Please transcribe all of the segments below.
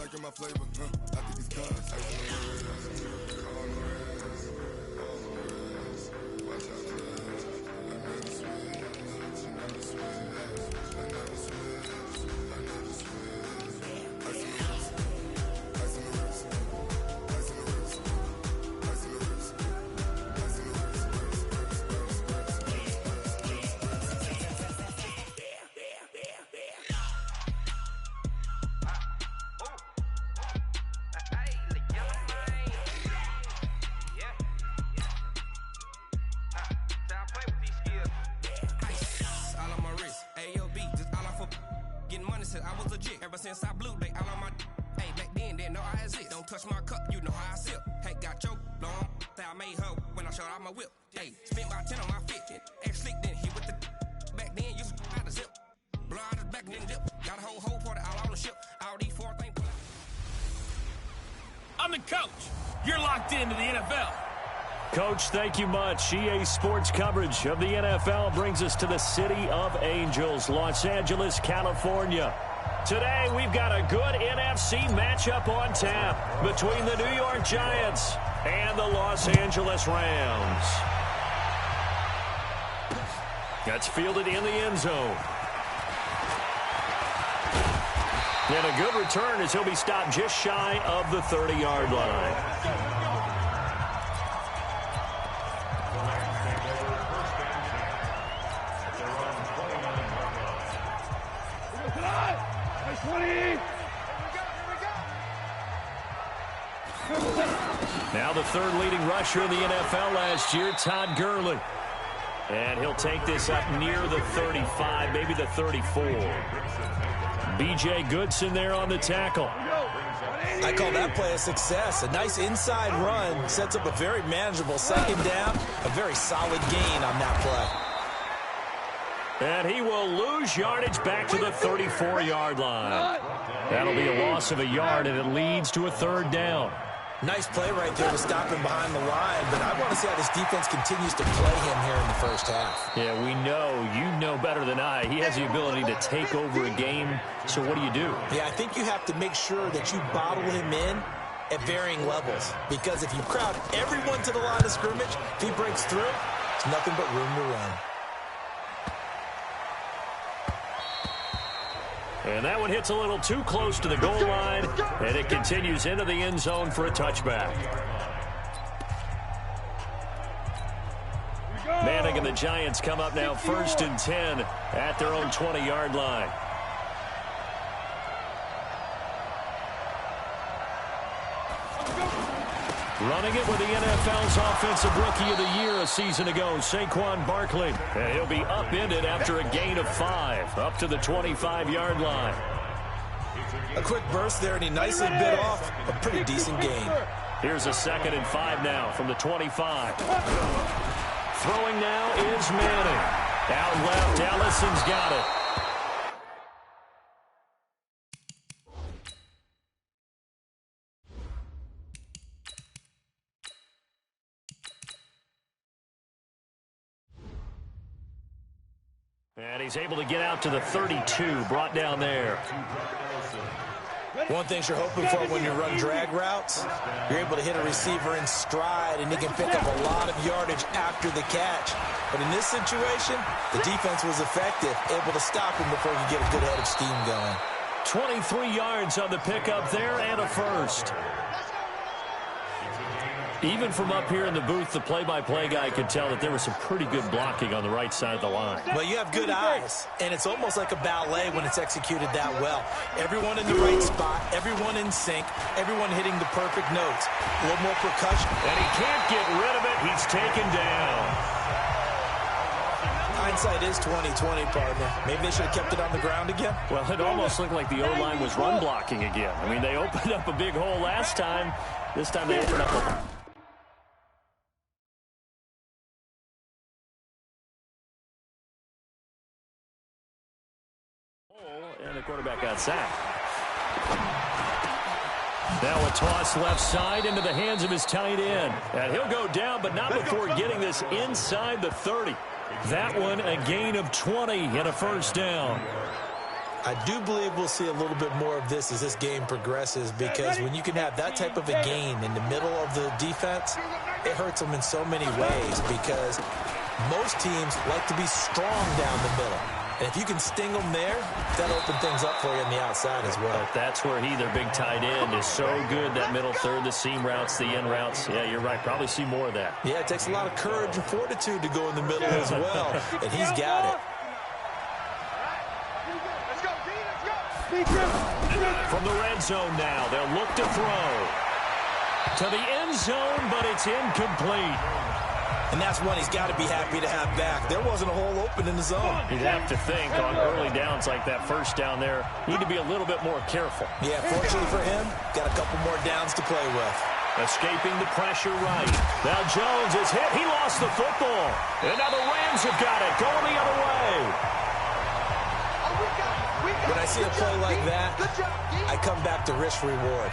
liking my flavor, I think it's cause. Watch out, I never switch, I never switch, I never switch, I never switch. Ice in the wrist, ice in the wrist, ice in the wrist, ice in the wrist, ice in the wrist, I was legit ever since I blew they all on my hey back then didn't know I exist. Don't touch my cup, you know how I sip. Hey, got choked, long that I made her when I showed out my whip. Hey, spent about 10 on my fit, ex slick then hit with the back then used to out the zip. Blow out his back then dip. Got a whole party all on the ship. All these four things. I'm the coach. You're locked into the NFL. Coach, thank you much. EA Sports coverage of the NFL brings us to the City of Angels, Los Angeles, California. Today, we've got a good NFC matchup on tap between the New York Giants and the Los Angeles Rams. That's fielded in the end zone. And a good return as he'll be stopped just shy of the 30-yard line. Now the third leading rusher in the NFL last year, Todd Gurley. And he'll take this up near the 35, maybe the 34. B.J. Goodson there on the tackle. I call that play a success. A nice inside run sets up a very manageable second down. A very solid gain on that play. And he will lose yardage back to the 34-yard line. That'll be a loss of a yard, and it leads to a third down. Nice play right there to stop him behind the line, but I want to see how this defense continues to play him here in the first half. Yeah, we know. You know better than I. He has the ability to take over a game, so what do you do? Yeah, I think you have to make sure that you bottle him in at varying levels, because if you crowd everyone to the line of scrimmage, if he breaks through, it's nothing but room to run. And that one hits a little too close to the goal line, and it continues into the end zone for a touchback. Manning and the Giants come up now 1st and 10 at their own 20-yard line. Running it with the NFL's Offensive Rookie of the Year a season ago, Saquon Barkley. And he'll be upended after a gain of 5, up to the 25-yard line. A quick burst there, and he nicely bit off a pretty decent gain. Here's a 2nd and 5 now from the 25. Throwing now is Manning. Out left, Allison's got it. And he's able to get out to the 32, brought down there. One thing you're hoping for when you run drag routes, you're able to hit a receiver in stride, and he can pick up a lot of yardage after the catch. But in this situation, the defense was effective, able to stop him before he could get a good head of steam going. 23 yards on the pickup there and a first. Even from up here in the booth, the play-by-play guy could tell that there was some pretty good blocking on the right side of the line. Well, you have good eyes, and it's almost like a ballet when it's executed that well. Everyone in the right spot, everyone in sync, everyone hitting the perfect notes. A little more percussion. And he can't get rid of it. He's taken down. Hindsight is 20/20, partner. Maybe they should have kept it on the ground again. Well, it almost looked like the O-line was run blocking again. I mean, they opened up a big hole last time. This time they opened up a... And the quarterback got sacked. Now a toss left side into the hands of his tight end. And he'll go down, but not before getting this inside the 30. That one a gain of 20 and a first down. I do believe we'll see a little bit more of this as this game progresses, because when you can have that type of a gain in the middle of the defense, it hurts them in so many ways, because most teams like to be strong down the middle. And if you can sting them there, that'll open things up for you on the outside as well. But that's where their big tight end, is so good, that middle third, the seam routes, the in routes. Yeah, you're right. Probably see more of that. Yeah, it takes a lot of courage and fortitude to go in the middle as well, and he's got it. From the red zone now, they'll look to throw to the end zone, but it's incomplete. And that's one he's got to be happy to have back. There wasn't a hole open in the zone. You'd have to think on early downs like that, first down there, need to be a little bit more careful. Yeah, fortunately for him, got a couple more downs to play with. Escaping the pressure right. Now Jones is hit. He lost the football. And now the Rams have got it, going the other way. When I see a play like that, I come back to risk-reward.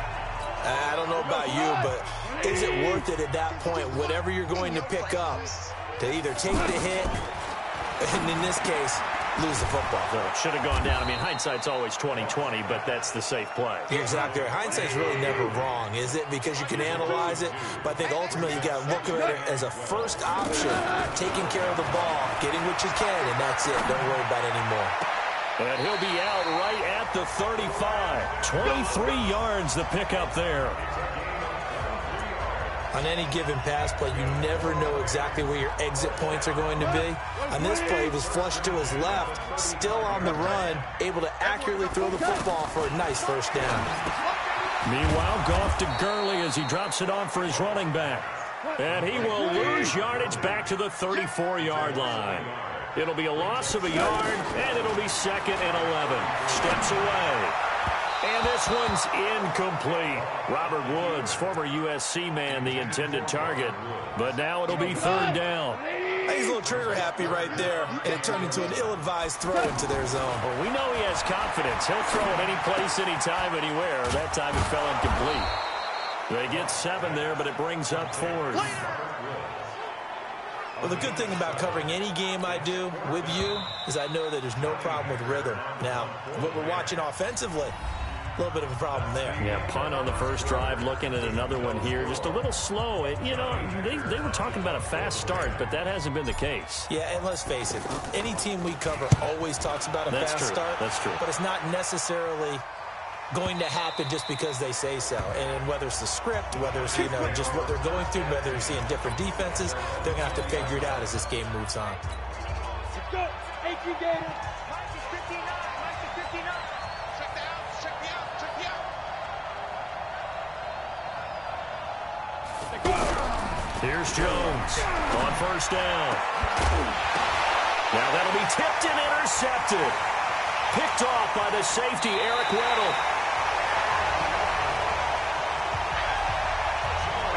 I don't know about you, but is it worth it at that point, whatever you're going to pick up, to either take the hit, and in this case, lose the football? So it should have gone down. I mean, hindsight's always 20/20, but that's the safe play. You're exactly right. Hindsight's really never wrong, is it? Because you can analyze it, but I think ultimately you got to look at it as a first option, taking care of the ball, getting what you can, and that's it. Don't worry about it anymore. And he'll be out right at the 35. 23 yards the pickup there. On any given pass play, you never know exactly where your exit points are going to be. On this play, he was flushed to his left, still on the run, able to accurately throw the football for a nice first down. Meanwhile, Goff to Gurley as he drops it off for his running back. And he will lose yardage back to the 34-yard line. It'll be a loss of a yard, and it'll be 2nd and 11. Steps away. And this one's incomplete. Robert Woods, former USC man, the intended target. But now it'll be 3rd down. He's a little trigger happy right there, and it turned into an ill-advised throw into their zone. Well, we know he has confidence. He'll throw it any place, anytime, anywhere. That time it fell incomplete. They get 7 there, but it brings up 4th. Well, the good thing about covering any game I do with you is I know that there's no problem with rhythm. Now, what we're watching offensively, a little bit of a problem there. Yeah, punt on the first drive, looking at another one here. Just a little slow. You know, they were talking about a fast start, but that hasn't been the case. Yeah, and let's face it, any team we cover always talks about a fast start. That's true. But it's not necessarily going to happen just because they say so. And whether it's the script, whether it's, just what they're going through, whether they're seeing different defenses, they're going to have to figure it out as this game moves on. Let's go. Thank you, Gator. Mike is 59. Mike is 59. Check the out. Check me out. Check me out. Here's Jones on first down. Now that'll be tipped and intercepted. Picked off by the safety, Eric Weddle.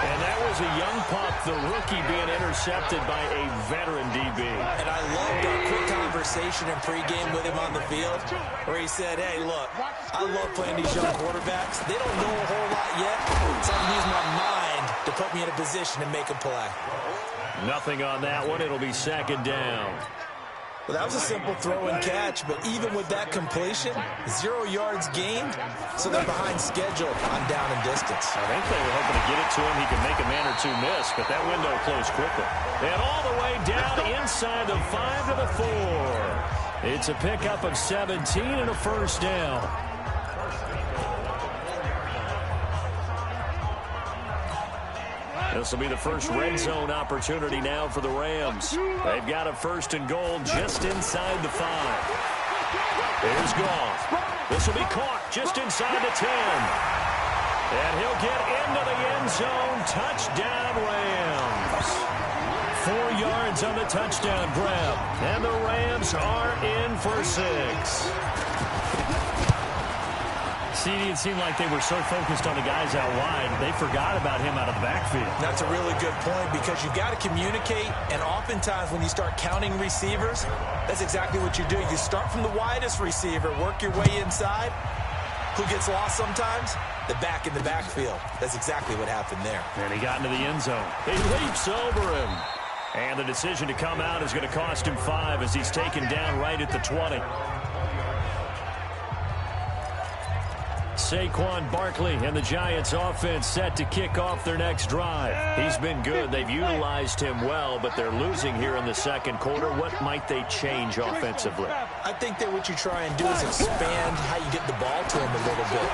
And that was a young pup, the rookie, being intercepted by a veteran DB. And I loved our quick conversation in pregame with him on the field where he said, hey, look, I love playing these young quarterbacks. They don't know a whole lot yet, so I can use my mind to put me in a position to make a play. Nothing on that one. It'll be 2nd down. Well, that was a simple throw and catch, but even with that completion, 0 yards gained, so they're behind schedule on down and distance. I think they were hoping to get it to him. He could make a man or two miss, but that window closed quickly. And all the way down inside the 5 to the 4. It's a pickup of 17 and a first down. This will be the first red zone opportunity now for the Rams. They've got a 1st and goal just inside the 5. Here's Goff. This will be caught just inside the 10. And he'll get into the end zone. Touchdown, Rams. 4 yards on the touchdown grab. And the Rams are in for 6. It seemed like they were so focused on the guys out wide, they forgot about him out of the backfield. That's a really good point, because you've got to communicate, and oftentimes when you start counting receivers, that's exactly what you do. You start from the widest receiver, work your way inside. Who gets lost sometimes? The back in the backfield. That's exactly what happened there. And he got into the end zone. He leaps over him. And the decision to come out is going to cost him 5 as he's taken down right at the 20. Saquon Barkley and the Giants offense set to kick off their next drive. He's been good. They've utilized him well, but they're losing here in the second quarter. What might they change offensively? I think that what you try and do is expand how you get the ball to him a little bit.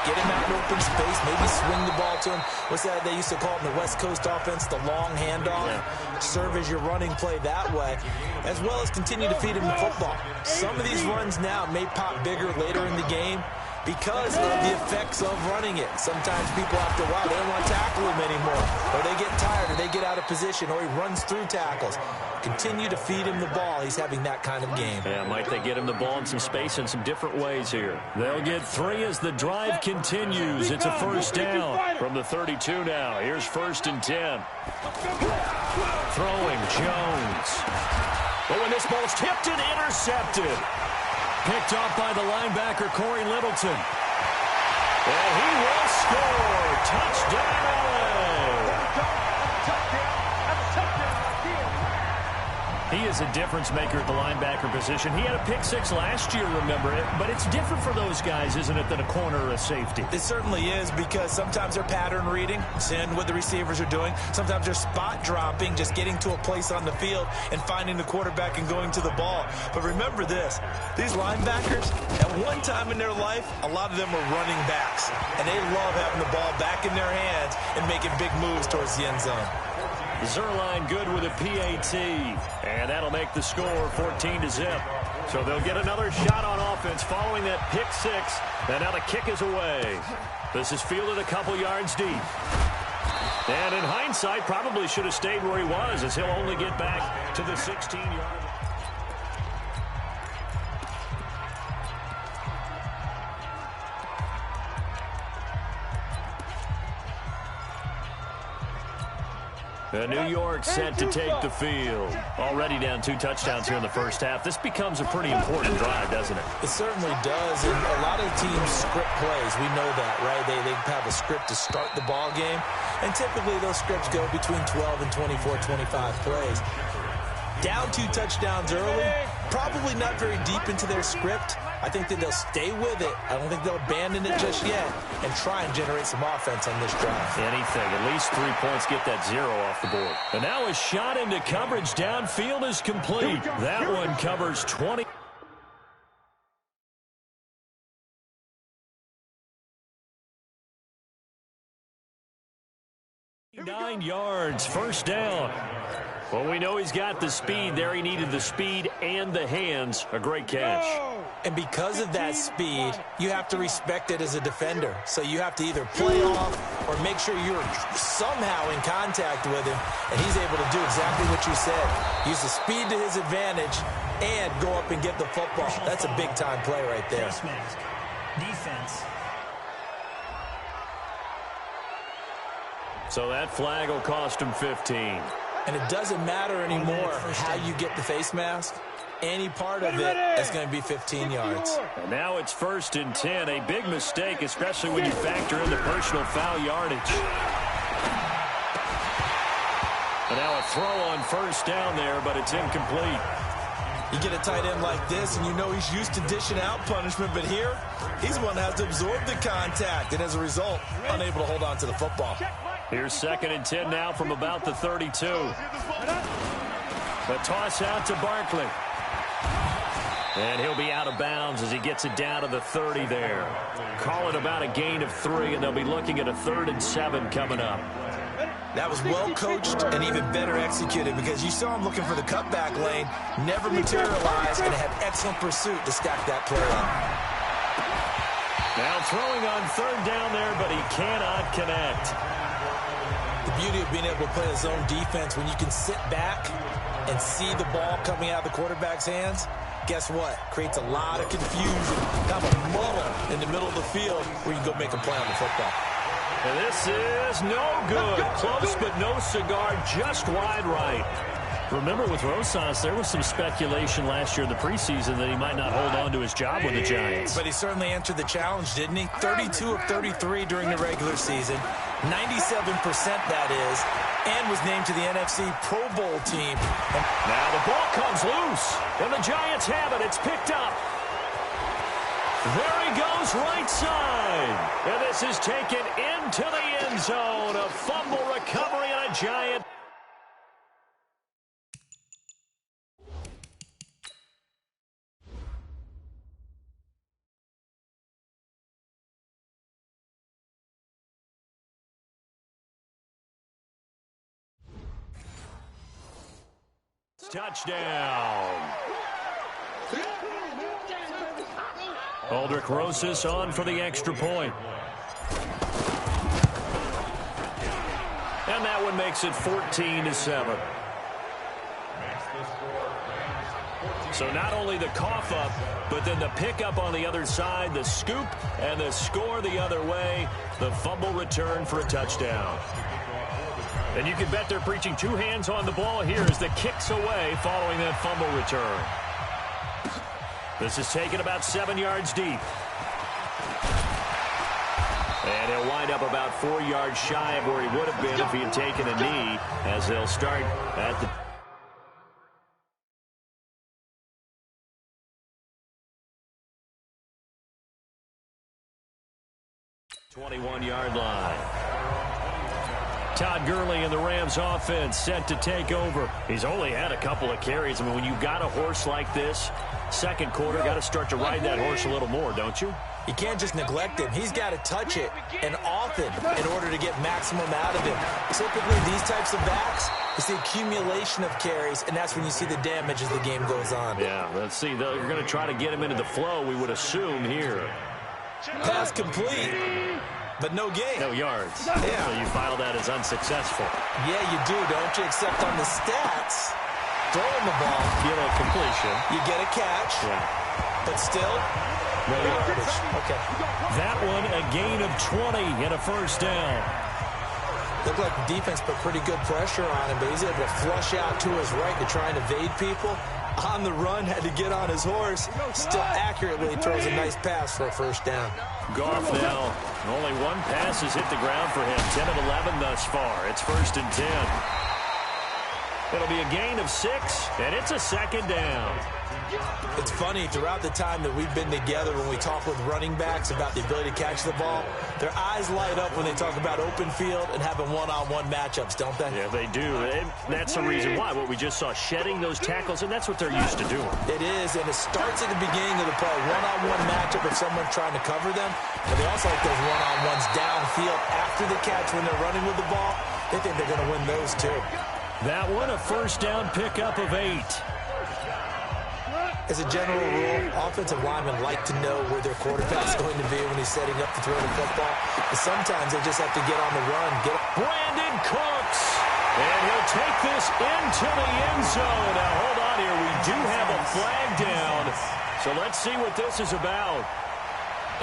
Get him out in open space, maybe swing the ball to him. What's that they used to call it in the West Coast offense, the long handoff? Yeah. Serve as your running play that way, as well as continue to feed him the football. Some of these runs now may pop bigger later in the game because of the effects of running it. Sometimes people after a while, they don't want to tackle him anymore, or they get tired, or they get out of position, or he runs through tackles. Continue to feed him the ball. He's having that kind of game. Yeah, might they get him the ball in some space in some different ways here. They'll get 3 as the drive continues. It's a first down from the 32 now. Here's 1st and 10. Throwing Jones. But when this ball's tipped and intercepted. Picked off by the linebacker, Corey Littleton. And he will score. Touchdown, LA. He is a difference maker at the linebacker position. He had a pick 6 last year, remember it. But it's different for those guys, isn't it, than a corner or a safety? It certainly is, because sometimes they're pattern reading, seeing what the receivers are doing. Sometimes they're spot dropping, just getting to a place on the field and finding the quarterback and going to the ball. But remember this, these linebackers, at one time in their life, a lot of them were running backs. And they love having the ball back in their hands and making big moves towards the end zone. Zerline good with a PAT, and that'll make the score 14-0. So they'll get another shot on offense following that pick 6, and now the kick is away. This is fielded a couple yards deep. And in hindsight, probably should have stayed where he was, as he'll only get back to the 16-yard line. New York set to take the field. Already down 2 touchdowns here in the first half. This becomes a pretty important drive, doesn't it? It certainly does. And a lot of teams script plays. We know that, right? They have a script to start the ball game. And typically those scripts go between 12 and 24, 25 plays. Down 2 touchdowns early, probably not very deep into their script. I think that they'll stay with it. I don't think they'll abandon it just yet and try and generate some offense on this drive. Anything. At least 3 points, get that 0 off the board. And now a shot into coverage downfield is complete. That one covers 20. 9 yards, first down. Well, we know he's got the speed there. He needed the speed and the hands. A great catch. And because of that speed, you have to respect it as a defender. So you have to either play off or make sure you're somehow in contact with him. And he's able to do exactly what you said. Use the speed to his advantage and go up and get the football. That's a big-time play right there. Defense. So that flag will cost him 15. And it doesn't matter anymore how you get the face mask. Any part of it is going to be 15 yards. And now it's 1st and 10. A big mistake, especially when you factor in the personal foul yardage. And now a throw on first down there, but it's incomplete. You get a tight end like this, and you know he's used to dishing out punishment, but here, he's the one that has to absorb the contact, and as a result, unable to hold on to the football. Here's 2nd and 10 now from about the 32. The toss out to Barkley. And he'll be out of bounds as he gets it down to the 30 there. Call it about a gain of 3, and they'll be looking at a 3rd and 7 coming up. That was well coached and even better executed, because you saw him looking for the cutback lane, never materialized, and had excellent pursuit to stack that play up. Now throwing on 3rd down there, but he cannot connect. The beauty of being able to play a zone defense, when you can sit back and see the ball coming out of the quarterback's hands, guess what? Creates a lot of confusion, kind of a muddle in the middle of the field where you can go make a play on the football. And this is no good. Close but no cigar, just wide right. Remember with Rosas, there was some speculation last year in the preseason that he might not hold on to his job with the Giants. But he certainly answered the challenge, didn't he? 32 of 33 during the regular season, 97% that is, and was named to the NFC Pro Bowl team. Now the ball comes loose, and the Giants have it. It's picked up. There he goes right side. And this is taken into the end zone. A fumble recovery and a giant. Touchdown. Aldrich Rosas on for the extra point. And that one makes it 14-7. So not only the cough up, but then the pickup on the other side, the scoop, and the score the other way. The fumble return for a touchdown. And you can bet they're preaching two hands on the ball here as the kicks away following that fumble return. This is taken about 7 yards deep. And he'll wind up about 4 yards shy of where he would have been if he had taken a knee, as they'll start at the 21-yard line. Todd Gurley and the Rams offense set to take over. He's only had a couple of carries. I mean, when you've got a horse like this, second quarter, got to start to ride that horse a little more, don't you? You can't just neglect him. He's got to touch it, and often, in order to get maximum out of him. Typically, these types of backs, it's the accumulation of carries, and that's when you see the damage as the game goes on. Yeah, let's see. You're going to try to get him into the flow, we would assume, here. Pass complete, but no gain. No yards. Yeah. So you file that as unsuccessful. Yeah, you do, don't you? Except on the stats, throwing the ball, You get a completion. you get a catch, Yeah. but still, no yardage. Okay. That one, a gain of 20 and a first down. Looked like the defense put pretty good pressure on him, but he's able to flush out to his right to try and evade people. On the run, had to get on his horse. Still accurately throws a nice pass for a first down. Goff now, only one pass has hit the ground for him. 10 of 11 thus far. It's 1st and 10. It'll be a gain of 6, and it's a second down. It's funny, throughout the time that we've been together, when we talk with running backs about the ability to catch the ball, their eyes light up when they talk about open field and having one-on-one matchups, don't they? Yeah, they do. And that's the reason why. What we just saw, shedding those tackles, and that's what they're used to doing. It is, and it starts at the beginning of the play. One-on-one matchup if someone's trying to cover them, but they also like those one-on-ones downfield after the catch when they're running with the ball. They think they're going to win those, too. That one, a first down pickup of 8. As a general rule, offensive linemen like to know where their quarterback's going to be when he's setting up to throw the football. But sometimes they just have to get on the run. Brandon Cooks. And he'll take this into the end zone. Now, hold on here. We do have a flag down. So let's see what this is about.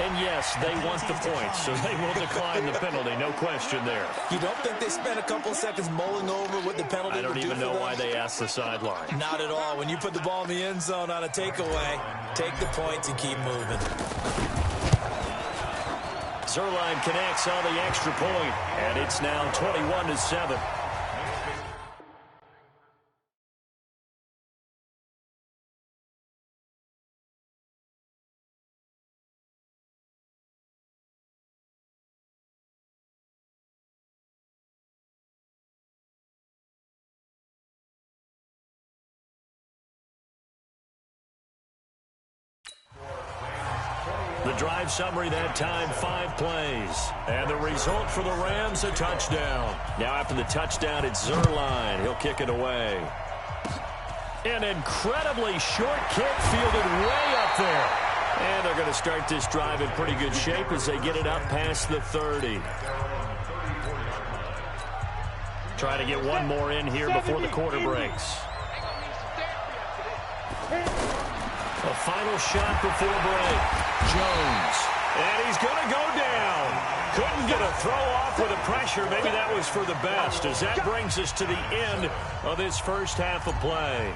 And, yes, they want the points, so they will decline the penalty. No question there. You don't think they spent a couple seconds mulling over what the penalty I don't even know why they asked the sideline. Not at all. When you put the ball in the end zone on a takeaway, take the points and keep moving. Zerline connects on the extra point, and it's now 21-7. The drive summary that time, 5 plays. And the result for the Rams, a touchdown. Now after the touchdown, it's Zerline. He'll kick it away. An incredibly short kick fielded way up there. And they're going to start this drive in pretty good shape as they get it up past the 30. Try to get one more in here before the quarter breaks. A final shot before break. Jones. And he's going to go down. Couldn't get a throw off with the pressure. Maybe that was for the best, as that brings us to the end of this first half of play.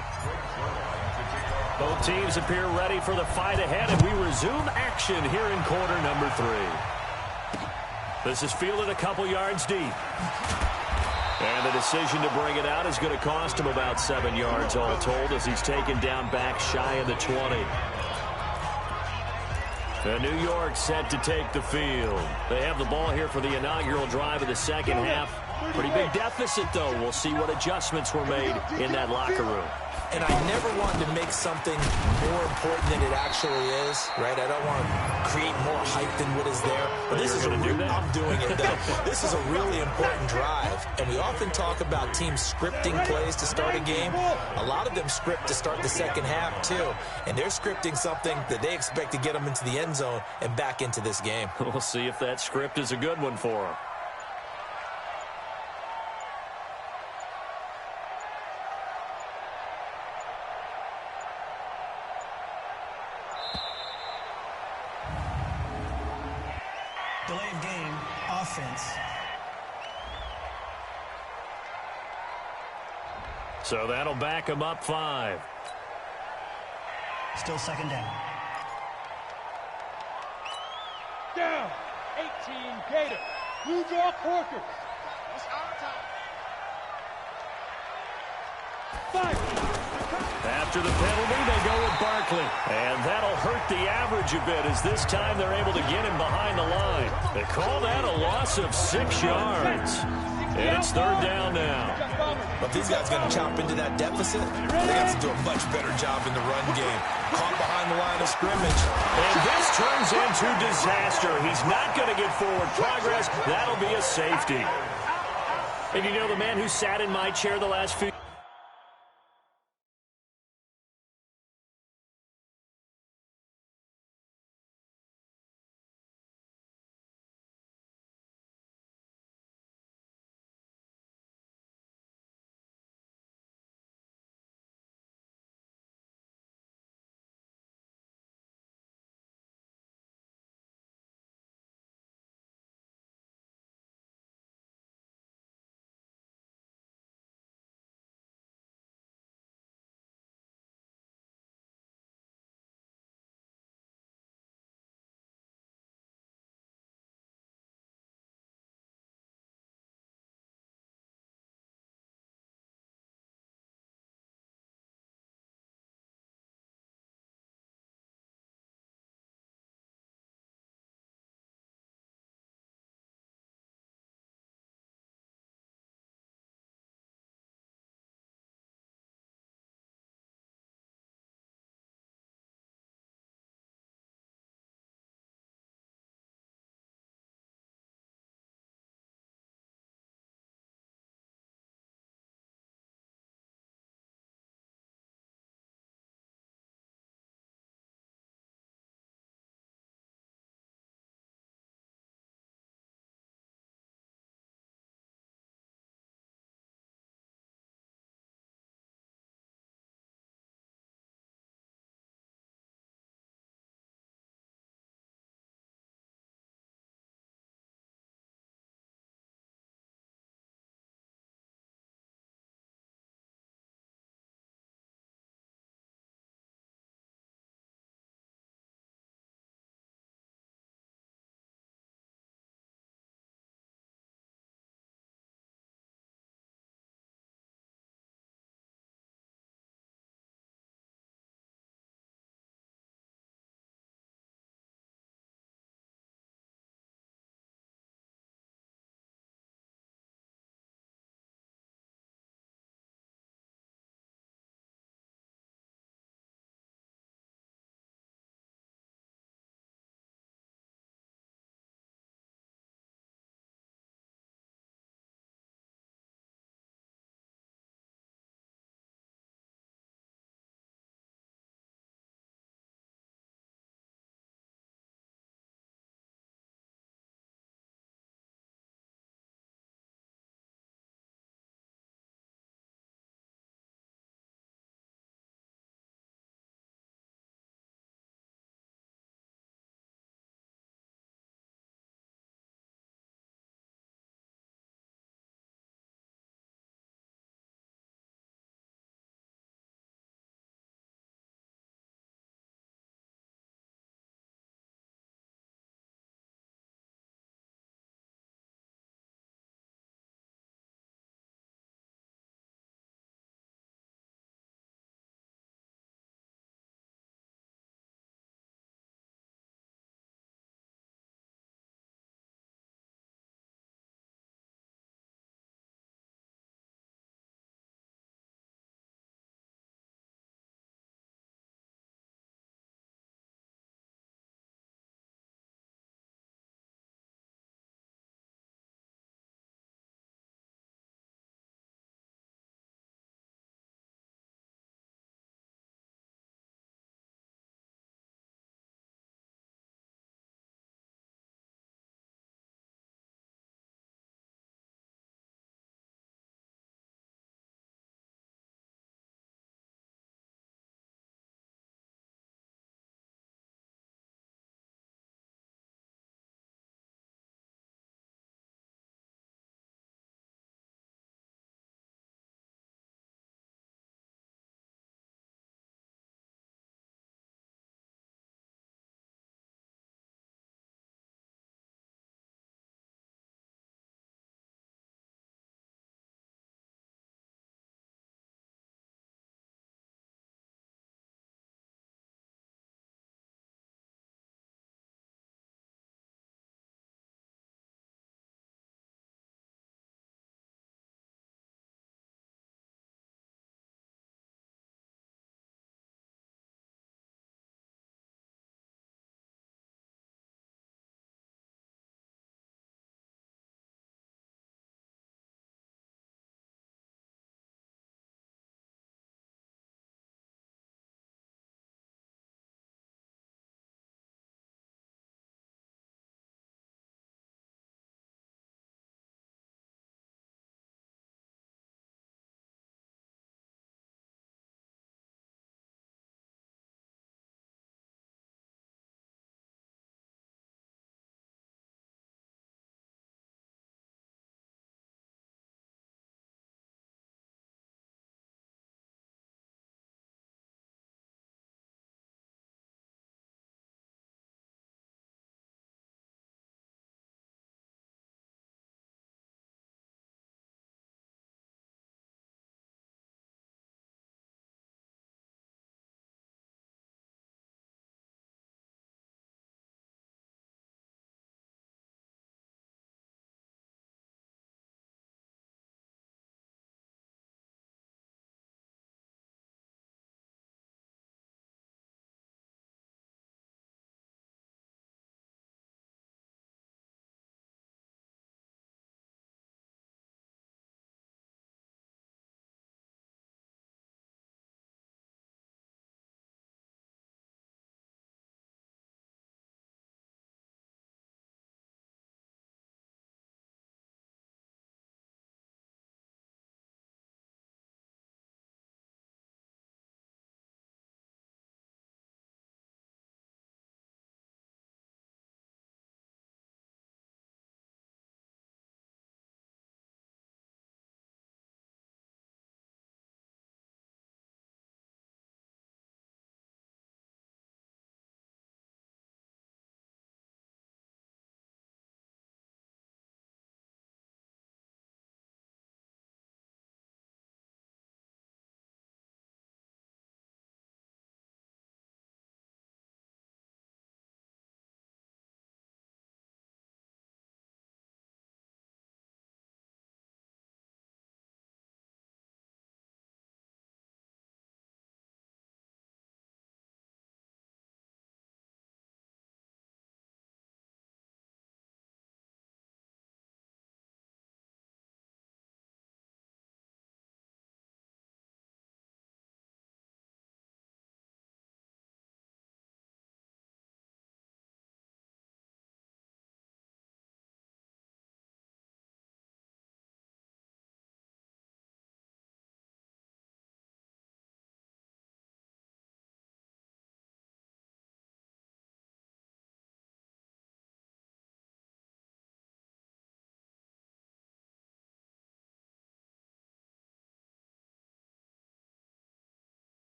Both teams appear ready for the fight ahead, and we resume action here in quarter number 3. This is fielded a couple yards deep. And the decision to bring it out is going to cost him about 7 yards all told, as he's taken down back shy of the 20. New York set to take the field. They have the ball here for the inaugural drive of the second half. Pretty big deficit, though. We'll see what adjustments were made in that locker room. And I never wanted to make something more important than it actually is, right? I don't want to create more hype than what is there. But this is I'm doing it, though. This is a really important drive. And we often talk about teams scripting plays to start a game. A lot of them script to start the second half, too. And they're scripting something that they expect to get them into the end zone and back into this game. We'll see if that script is a good one for them. Delay of game, offense. So that'll back him up 5. Still second down. Down. 18 Gator. Blue draw Corker. After the penalty, they go with Barkley. And that'll hurt the average a bit as this time they're able to get him behind the line. They call that a loss of 6 yards. And it's third down now. But these guys going to chop into that deficit, they have to do a much better job in the run game. Caught behind the line of scrimmage. And this turns into disaster. He's not going to get forward progress. That'll be a safety. And you know, the man who sat in my chair the last few